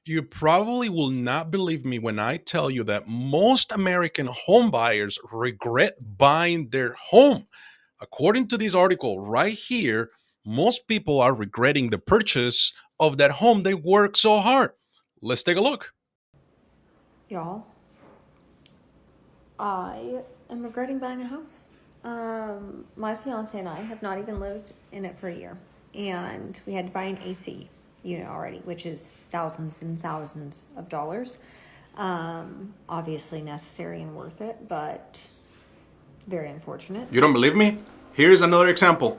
You probably will not believe me when I tell you that most American home buyers regret buying their home. According to this article right here, most people are regretting the purchase of that home they worked so hard. Let's take a look. Y'all, I am regretting buying a house. My fiance and I have not even lived in it for a year, and we had to buy an AC unit already, which is thousands and thousands of dollars. Obviously necessary and worth it, but very unfortunate. You don't believe me? Here's another example.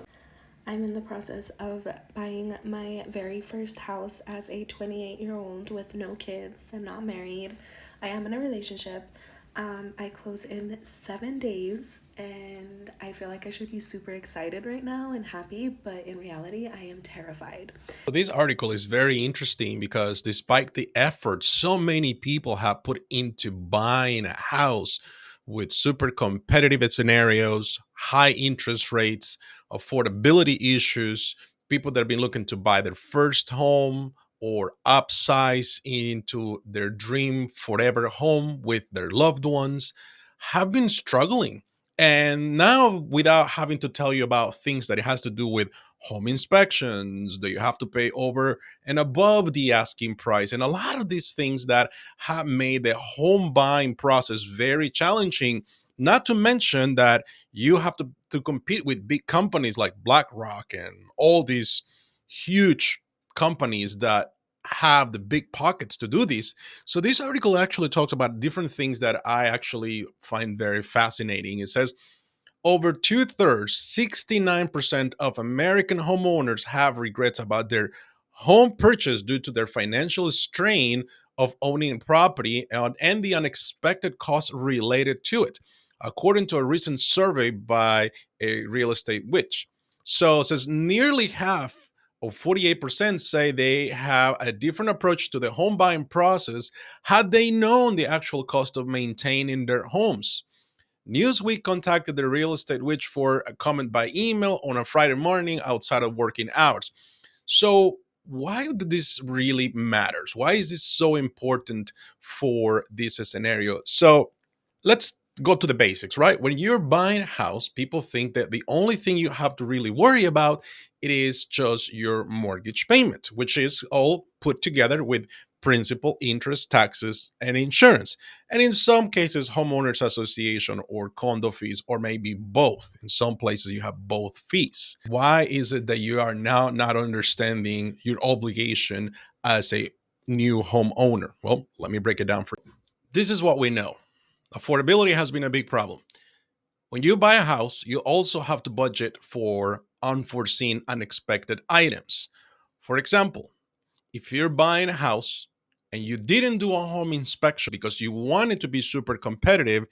I'm in the process of buying my very first house as a 28-year-old with no kids. I'm not married. I am in a relationship. I close in 7 days, and I feel like I should be super excited right now and happy, but in reality, I am terrified. So this article is very interesting because despite the effort so many people have put into buying a house with super competitive scenarios, high interest rates, affordability issues, people that have been looking to buy their first home or upsize into their dream forever home with their loved ones have been struggling. And now, without having to tell you about things that it has to do with home inspections that you have to pay over and above the asking price, and a lot of these things that have made the home buying process very challenging. Not to mention that you have to compete with big companies like BlackRock and all these huge companies that have the big pockets to do this. So this article actually talks about different things that I actually find very fascinating. It says over two-thirds, 69% of American homeowners have regrets about their home purchase due to their financial strain of owning property and the unexpected costs related to it, according to a recent survey by a real estate witch. So it says nearly half or 48% say they have a different approach to the home buying process had they known the actual cost of maintaining their homes. Newsweek contacted the real estate witch for a comment by email on a Friday morning outside of working hours. So, why do this really matters? Why is this so important for this scenario? So, let's go to the basics, right? When you're buying a house, people think that the only thing you have to really worry about it is just your mortgage payment, which is all put together with principal, interest, taxes, and insurance. And in some cases, homeowners association or condo fees, or maybe both. In some places, you have both fees. Why is it that you are now not understanding your obligation as a new homeowner? Well, let me break it down for you. This is what we know. Affordability has been a big problem. When you buy a house, you also have to budget for unforeseen, unexpected items. For example, if you're buying a house and you didn't do a home inspection because you wanted to be super competitive,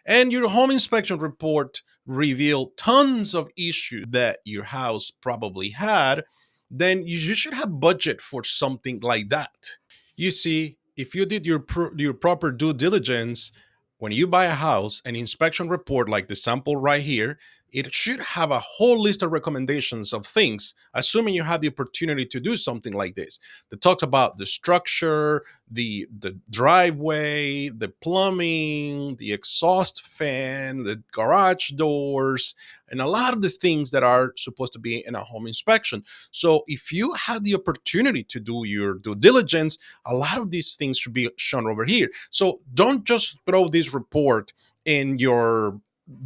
and your home inspection report revealed tons of issues that your house probably had, then you should have budget for something like that. You see, if you did your proper due diligence, when you buy a house, an inspection report like the sample right here, it should have a whole list of recommendations of things, assuming you had the opportunity to do something like this. That talks about the structure, the driveway, the plumbing, the exhaust fan, the garage doors, and a lot of the things that are supposed to be in a home inspection. So if you had the opportunity to do your due diligence, a lot of these things should be shown over here. So don't just throw this report in your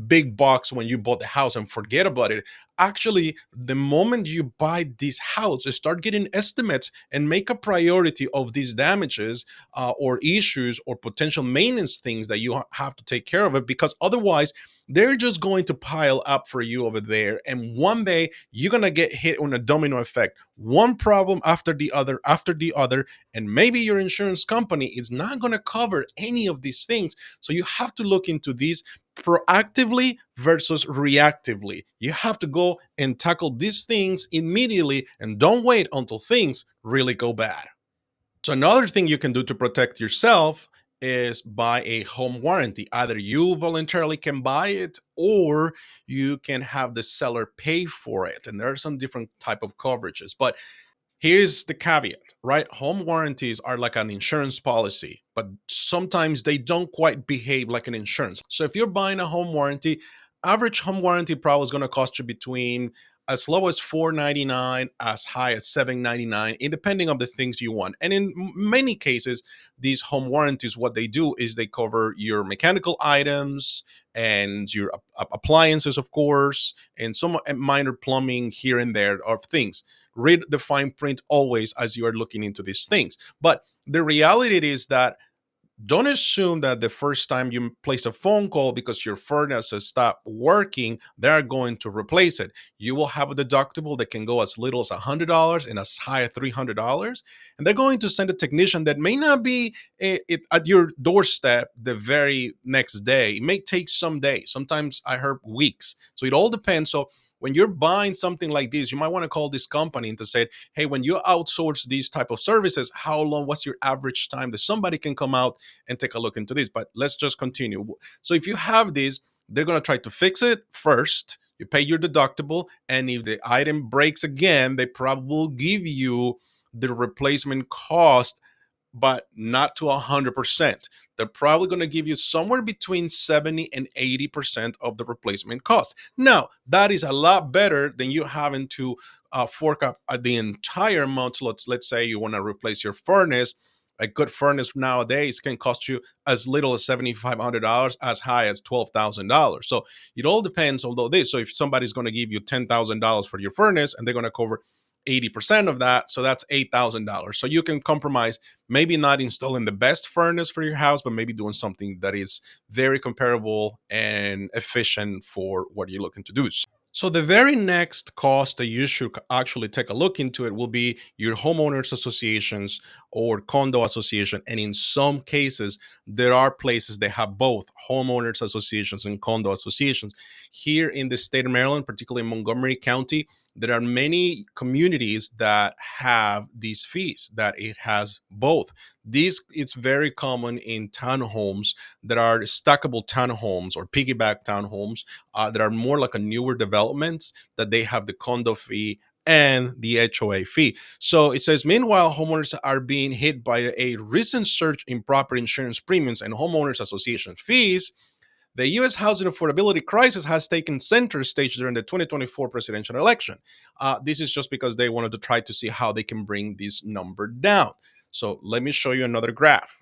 big box when you bought the house and forget about it. Actually, the moment you buy this house, you start getting estimates and make a priority of these damages or issues or potential maintenance things that you have to take care of it, because otherwise they're just going to pile up for you over there, and one day you're going to get hit on a domino effect, one problem after the other, and maybe your insurance company is not going to cover any of these things. So you have to look into these proactively versus reactively. You have to go and tackle these things immediately and don't wait until things really go bad. So, another thing you can do to protect yourself is buy a home warranty. Either you voluntarily can buy it or you can have the seller pay for it. And there are some different type of coverages. But Here's the caveat, right? Home warranties are like an insurance policy, but sometimes they don't quite behave like an insurance. So if you're buying a home warranty, average home warranty probably is going to cost you between as low as 499, as high as 799, depending on the things you want. And in many cases, these home warranties, what they do is they cover your mechanical items and your appliances, of course, and some minor plumbing here and there of things. Read the fine print always as you are looking into these things. But the reality is that don't assume that the first time you place a phone call because your furnace has stopped working, they're going to replace it. You will have a deductible that can go as little as $100 and as high as $300. And they're going to send a technician that may not be at your doorstep the very next day. It may take some days. Sometimes I heard weeks. So it all depends. So when you're buying something like this, you might want to call this company and to say, hey, when you outsource these type of services, how long, what's your average time that somebody can come out and take a look into this? But let's just continue. So if you have this, they're going to try to fix it first. You pay your deductible, and if the item breaks again, they probably will give you the replacement cost, but not to 100%. They're probably going to give you somewhere between 70 and 80% of the replacement cost. Now, that is a lot better than you having to fork up the entire amount. Let's say you want to replace your furnace. A good furnace nowadays can cost you as little as $7,500, as high as $12,000. So it all depends on this. So if somebody's going to give you $10,000 for your furnace and they're going to cover 80% of that, so that's $8,000. So you can compromise, maybe not installing the best furnace for your house, but maybe doing something that is very comparable and efficient for what you're looking to do. So the very next cost that you should actually take a look into it will be your homeowners associations or condo association. And in some cases, there are places that have both homeowners associations and condo associations. Here in the state of Maryland, particularly in Montgomery County, there are many communities that have these fees, that it has both. These it's very common in townhomes that are stackable townhomes or piggyback townhomes that are more like a newer developments, that they have the condo fee and the HOA fee. So it says, meanwhile, homeowners are being hit by a recent surge in property insurance premiums and homeowners association fees. The U.S. housing affordability crisis has taken center stage during the 2024 presidential election. This is just because they wanted to try to see how they can bring this number down. So let me show you another graph.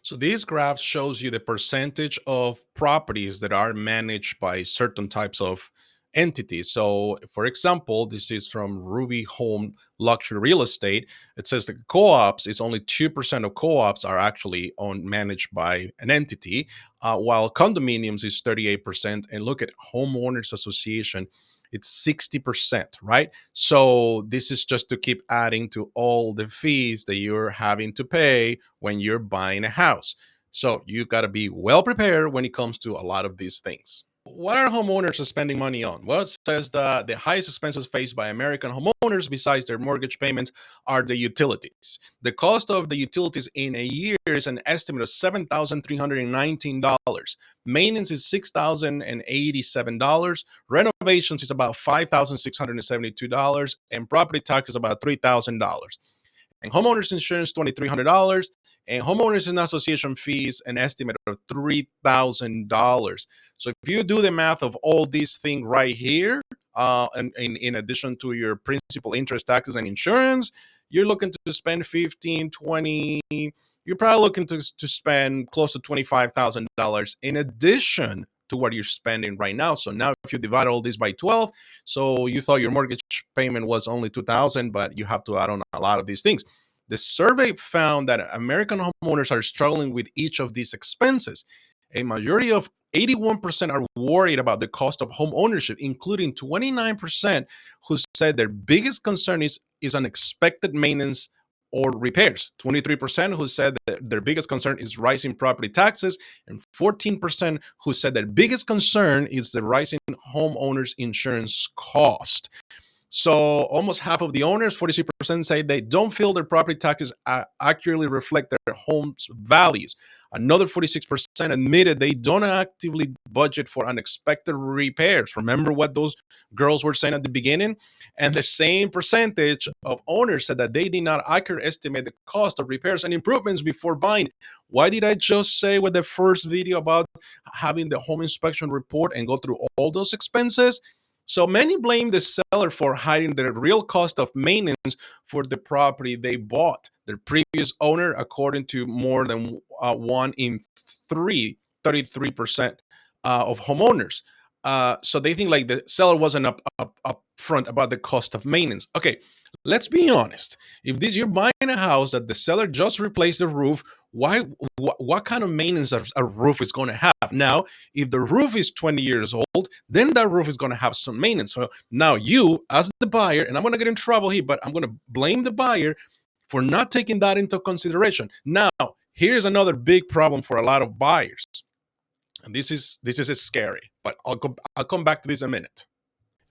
So this graph shows you the percentage of properties that are managed by certain types of entities. So, for example, this is from Ruby Home Luxury Real Estate. It says that co-ops is only 2% of co-ops are actually managed by an entity, while condominiums is 38%. And look at homeowners association, it's 60%, right? So this is just to keep adding to all the fees that you're having to pay when you're buying a house. So you got to be well prepared when it comes to a lot of these things. What are homeowners spending money on? Well, it says that the highest expenses faced by American homeowners, besides their mortgage payments, are the utilities. The cost of the utilities in a year is an estimate of $7,319. Maintenance is $6,087. Renovations is about $5,672, and property tax is about $3,000. And homeowners insurance $2,300, and homeowners and association fees an estimate of $3,000. So if you do the math of all these things right here, and in addition to your principal, interest, taxes, and insurance, you're looking to spend 15, 20. You're probably looking to spend close to $25,000 in addition to what you're spending right now. So now if you divide all this by 12, so you thought your mortgage payment was only 2,000, but you have to add on a lot of these things. The survey found that American homeowners are struggling with each of these expenses. A majority of 81% are worried about the cost of home ownership, including 29% who said their biggest concern is unexpected maintenance or repairs. 23% who said that their biggest concern is rising property taxes, and 14% who said their biggest concern is the rising homeowners insurance cost. So almost half of the owners, 46%, say they don't feel their property taxes accurately reflect their home's values. Another 46% admitted they don't actively budget for unexpected repairs. Remember what those girls were saying at the beginning? And the same percentage of owners said that they did not accurately estimate the cost of repairs and improvements before buying. Why did I just say with the first video about having the home inspection report and go through all those expenses? So many blame the seller for hiding the real cost of maintenance for the property they bought. Their previous owner, according to more than one in three, 33% of homeowners. So they think like the seller wasn't up front about the cost of maintenance. Okay, let's be honest. If this you're buying a house that the seller just replaced the roof, why? What kind of maintenance a roof is going to have? Now, if the roof is 20 years old, then that roof is going to have some maintenance. So now you, as the buyer, and I'm going to get in trouble here, but I'm going to blame the buyer for not taking that into consideration. Now, here's another big problem for a lot of buyers, and this is scary, but I'll come back to this in a minute.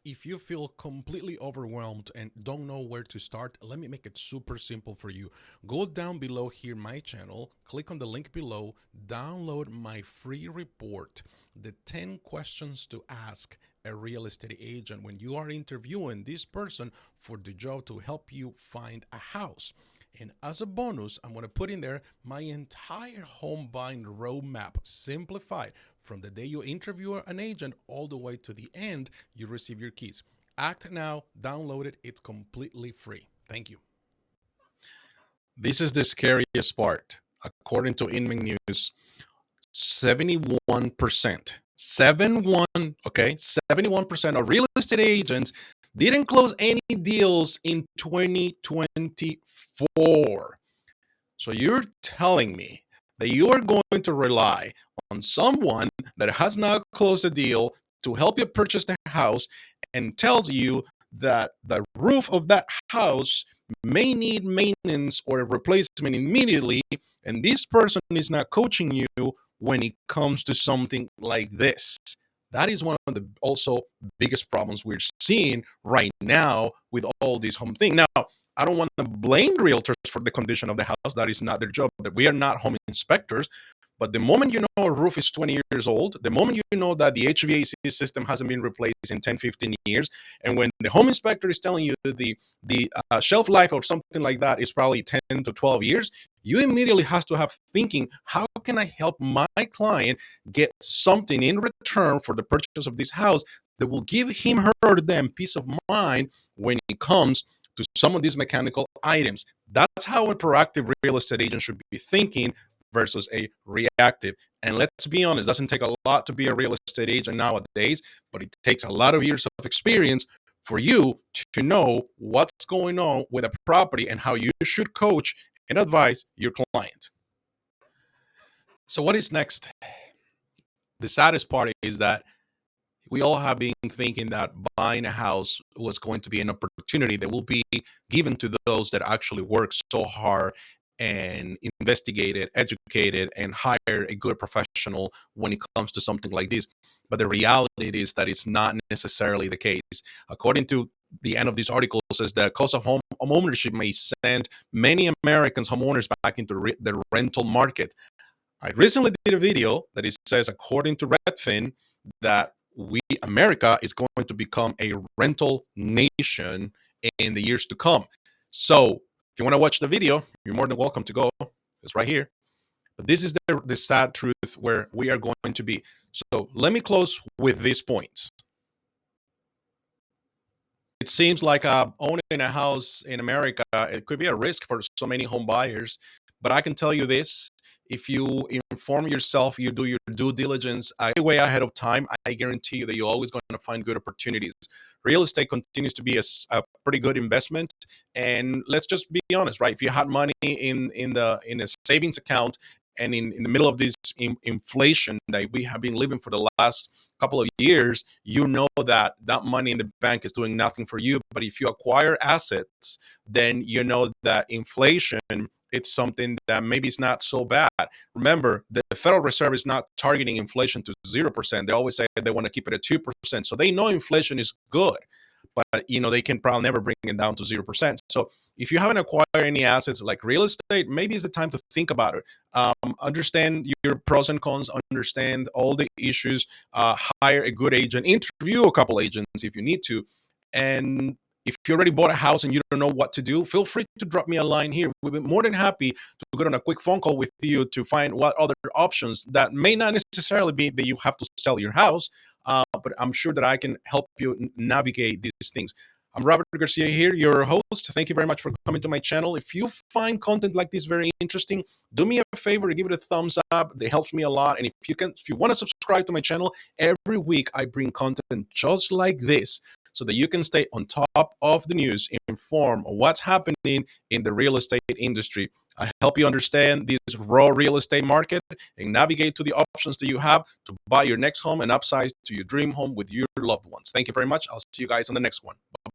If you feel completely overwhelmed and don't know where to start, let me make it super simple for you. Go down below here, my channel, click on the link below, download my free report, the 10 questions to ask a real estate agent when you are interviewing this person for the job to help you find a house. And as a bonus, I'm going to put in there my entire home buying roadmap, simplified from the day you interview an agent all the way to the end you receive your keys. Act now, download it. It's completely free. Thank you. This is the scariest part. According to Inman News, 71%, 71, okay, 71% of real estate agents didn't close any deals in 2024. So you're telling me that you are going to rely on someone that has not closed a deal to help you purchase the house and tells you that the roof of that house may need maintenance or a replacement immediately, and this person is not coaching you when it comes to something like this. That is one of the also biggest problems we're seeing right now with all these home things. Now, I don't want to blame realtors for the condition of the house. That is not their job. That we are not home inspectors. But the moment you know a roof is 20 years old, the moment you know that the HVAC system hasn't been replaced in 10, 15 years, and when the home inspector is telling you the shelf life of something like that is probably 10 to 12 years, you immediately have to have thinking, how can I help my client get something in return for the purchase of this house that will give him, her, them peace of mind when it comes to some of these mechanical items. That's how a proactive real estate agent should be thinking versus a reactive. And let's be honest, it doesn't take a lot to be a real estate agent nowadays, but it takes a lot of years of experience for you to know what's going on with a property and how you should coach and advise your client. So, what is next? The saddest part is that we all have been thinking that buying a house was going to be an opportunity that will be given to those that actually work so hard and investigated, educated, and hire a good professional when it comes to something like this. But the reality is that it's not necessarily the case. According to the end of this article, says the cost of home ownership may send many Americans homeowners back into the rental market. I recently did a video that it says, according to Redfin, that America is going to become a rental nation in the years to come. So if you want to watch the video, you're more than welcome to go. It's right here. But this is the sad truth where we are going to be. So let me close with these points. It seems like owning a house in America, it could be a risk for so many home buyers. But I can tell you this, if you inform yourself, you do your due diligence way ahead of time, I guarantee you that you're always going to find good opportunities. Real estate continues to be a pretty good investment. And let's just be honest, right? If you had money in a savings account and in the middle of this inflation that we have been living for the last couple of years, you know that that money in the bank is doing nothing for you. But if you acquire assets, then you know that inflation, it's something that maybe is not so bad. Remember, the Federal Reserve is not targeting inflation to 0%. They always say they want to keep it at 2%. So they know inflation is good. but they can probably never bring it down to 0%. So if you haven't acquired any assets like real estate, maybe it's the time to think about it. Understand your pros and cons, understand all the issues, hire a good agent, interview a couple agents if you need to. And if you already bought a house and you don't know what to do, feel free to drop me a line here. We'll be more than happy to get on a quick phone call with you to find what other options that may not necessarily be that you have to sell your house, but I'm sure that I can help you navigate these things. I'm Robert Garcia here, your host. Thank you very much for coming to my channel. If you find content like this very interesting, do me a favor, give it a thumbs up. It helps me a lot. And if you want to subscribe to my channel, every week I bring content just like this so that you can stay on top of the news, informed on what's happening in the real estate industry. I help you understand this raw real estate market and navigate to the options that you have to buy your next home and upsize to your dream home with your loved ones. Thank you very much. I'll see you guys on the next one. Bye.